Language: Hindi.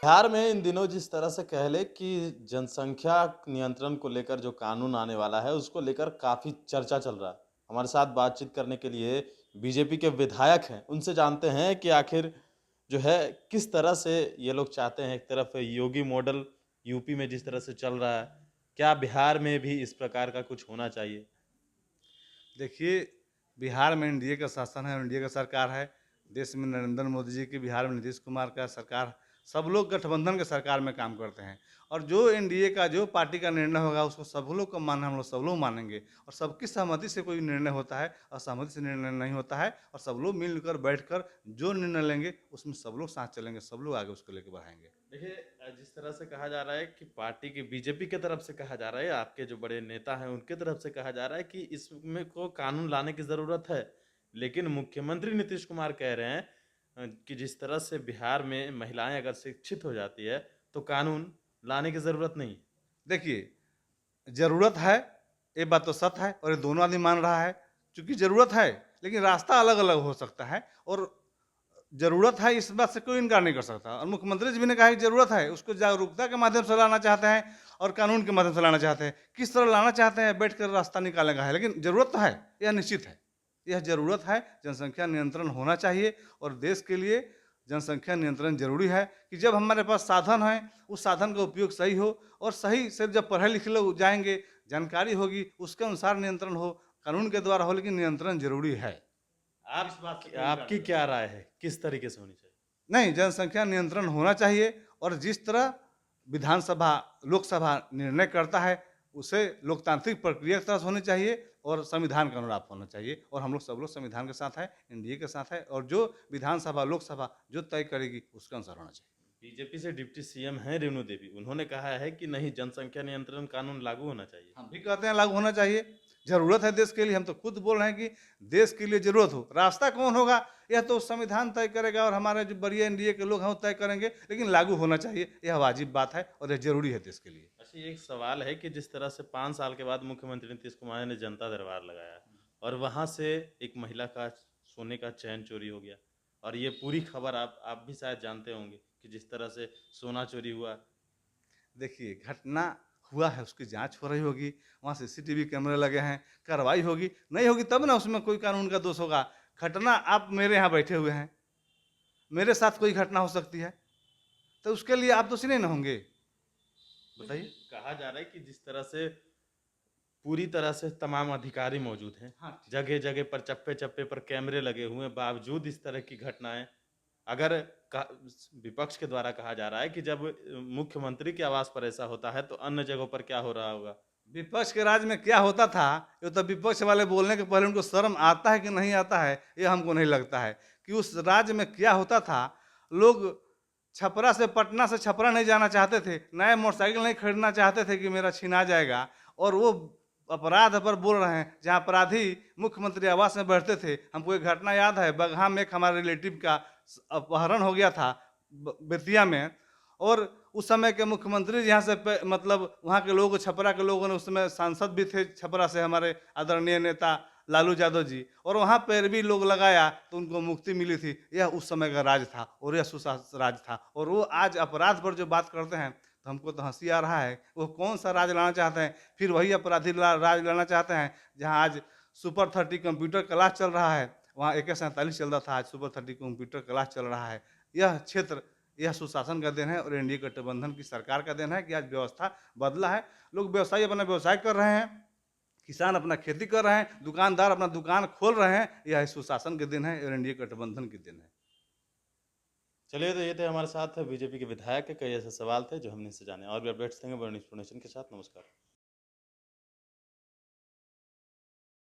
बिहार में इन दिनों जिस तरह से कह लें कि जनसंख्या नियंत्रण को लेकर जो कानून आने वाला है, उसको लेकर काफ़ी चर्चा चल रहा है। हमारे साथ बातचीत करने के लिए बीजेपी के विधायक हैं, उनसे जानते हैं कि आखिर जो है किस तरह से ये लोग चाहते हैं। एक तरफ योगी मॉडल यूपी में जिस तरह से चल रहा है, क्या बिहार में भी इस प्रकार का कुछ होना चाहिए? देखिए, बिहार में एनडीए का शासन है, एनडीए का सरकार है। देश में नरेंद्र मोदी जी की, बिहार में नीतीश कुमार का सरकार, सब लोग गठबंधन के सरकार में काम करते हैं। और जो एनडीए का जो पार्टी का निर्णय होगा उसको सब लोग को मानना, हम लोग सब लोग मानेंगे। और सबकी सहमति से कोई निर्णय होता है, असहमति से निर्णय नहीं होता है। और सब लोग मिलकर बैठकर जो निर्णय लेंगे उसमें सब लोग साथ चलेंगे, सब लोग आगे उसको लेकर बढ़ाएंगे। देखिए जिस तरह से कहा जा रहा है कि पार्टी की बीजेपी की तरफ से कहा जा रहा है, आपके जो बड़े नेता हैं उनके तरफ से कहा जा रहा है कि इसमें को कानून लाने की ज़रूरत है। लेकिन मुख्यमंत्री नीतीश कुमार कह रहे हैं कि जिस तरह से बिहार में महिलाएं अगर शिक्षित हो जाती है तो कानून लाने की ज़रूरत नहीं। देखिए, ज़रूरत है, ये बात तो सत्य है और ये दोनों आदमी मान रहा है। चूँकि ज़रूरत है, लेकिन रास्ता अलग-अलग हो सकता है। और ज़रूरत है, इस बात से कोई इनकार नहीं कर सकता। और मुख्यमंत्री जी भी ने कहा कि ज़रूरत है, उसको जागरूकता के माध्यम से लाना चाहते हैं और कानून के माध्यम से लाना चाहते हैं। किस तरह लाना चाहते हैं, बैठकर रास्ता निकालने का है, लेकिन ज़रूरत तो है, यह निश्चित है। यह ज़रूरत है, जनसंख्या नियंत्रण होना चाहिए। और देश के लिए जनसंख्या नियंत्रण ज़रूरी है कि जब हमारे पास साधन हैं, उस साधन का उपयोग सही हो। और सही से जब पढ़े लिखे लोग जाएँगे, जानकारी होगी, उसके अनुसार नियंत्रण हो, कानून के द्वारा हो, लेकिन नियंत्रण ज़रूरी है। इस बात से कोई इनकार आपकी नहीं कर क्या सकता। राय है, किस तरीके से होनी चाहिए? नहीं, जनसंख्या नियंत्रण होना चाहिए। और जिस तरह विधानसभा, लोकसभा निर्णय करता है, उसे लोकतांत्रिक प्रक्रिया की तरह से होनी चाहिए और संविधान के अनुरूप होना चाहिए। और हम लोग सब लोग संविधान के साथ हैं, एनडीए के साथ है। और जो विधानसभा, लोकसभा जो तय करेगी, उसके अनुसार होना चाहिए। बीजेपी से डिप्टी सीएम हैं रेणु देवी, उन्होंने कहा है कि नहीं, जनसंख्या नियंत्रण कानून लागू होना चाहिए। हम भी कहते हैं लागू होना चाहिए। ज़रूरत है देश के लिए, हम तो खुद बोल रहे हैं कि देश के लिए ज़रूरत हो। रास्ता कौन होगा, यह तो संविधान तय करेगा और हमारे जो बड़ी एनडीए के लोग हैं वो तय करेंगे, लेकिन लागू होना चाहिए, यह वाजिब बात है और यह ज़रूरी है देश के लिए। अच्छा, ये एक सवाल है कि जिस तरह से 5 साल के बाद मुख्यमंत्री नीतीश कुमार ने जनता दरबार लगाया और वहाँ से एक महिला का सोने का चैन चोरी हो गया, और ये पूरी खबर आप भी शायद जानते होंगे कि जिस तरह से सोना चोरी हुआ। देखिए, घटना हुआ है, उसकी जांच हो रही होगी, वहाँ सीसीटीवी कैमरे लगे हैं, कार्रवाई होगी, नहीं होगी तब ना उसमें कोई कानून का दोष होगा। घटना, आप मेरे यहाँ बैठे हुए हैं, मेरे साथ कोई घटना हो सकती है, तो उसके लिए आप दोषी नहीं ना होंगे? देखिए, बताइए। कहा जा रहा है कि जिस तरह से पूरी तरह से तमाम अधिकारी मौजूद हैं, हाँ, जगह जगह पर चप्पे चप्पे पर कैमरे लगे हुए हैं, बावजूद इस तरह की घटनाएं अगर विपक्ष के द्वारा कहा जा रहा है कि जब मुख्यमंत्री के आवास पर ऐसा होता है तो अन्य जगहों पर क्या हो रहा होगा। विपक्ष के राज में क्या होता था, ये तो विपक्ष वाले बोलने के पहले उनको शर्म आता है कि नहीं आता है, ये हमको नहीं लगता है कि उस राज्य में क्या होता था। लोग छपरा से, पटना से छपरा नहीं जाना चाहते थे, नए मोटरसाइकिल नहीं खरीदना चाहते थे कि मेरा छीना जाएगा। और वो अपराध पर बोल रहे हैं जहाँ अपराधी मुख्यमंत्री आवास में बैठते थे। हमको एक घटना याद है, बगहा में एक हमारे रिलेटिव का अपहरण हो गया था, बेतिया में। और उस समय के मुख्यमंत्री जी यहाँ से मतलब वहाँ के लोगों, छपरा के लोगों ने, उस समय सांसद भी थे छपरा से हमारे आदरणीय नेता लालू यादव जी, और वहाँ पर भी लोग लगाया तो उनको मुक्ति मिली थी। यह उस समय का राज था और यह सुशासन राज था। और वो आज अपराध पर जो बात करते हैं तो हमको तो हंसी आ रहा है। वो कौन सा राज लाना चाहते हैं? फिर वही अपराधी राज लाना चाहते हैं जहाँ आज सुपर 30 कंप्यूटर क्लास चल रहा है, वहाँ AK-47 चल रहा था, आज सुपर 30 कंप्यूटर क्लास चल रहा है। यह क्षेत्र, यह सुशासन का देन है और एनडीए गठबंधन की सरकार का देन है कि आज व्यवस्था बदला है। लोग व्यवसायी अपना व्यवसाय कर रहे हैं, किसान अपना खेती कर रहे हैं, दुकानदार अपना दुकान खोल रहे हैं। यह सुशासन के दिन है और एनडीए गठबंधन के दिन है। चलिए, तो ये थे हमारे साथ बीजेपी के विधायक के कई ऐसे सवाल थे जो हमने इनसे जाने, और भी अपडेट्स देंगे बड़ी इन्फॉर्मेशन के साथ। नमस्कार।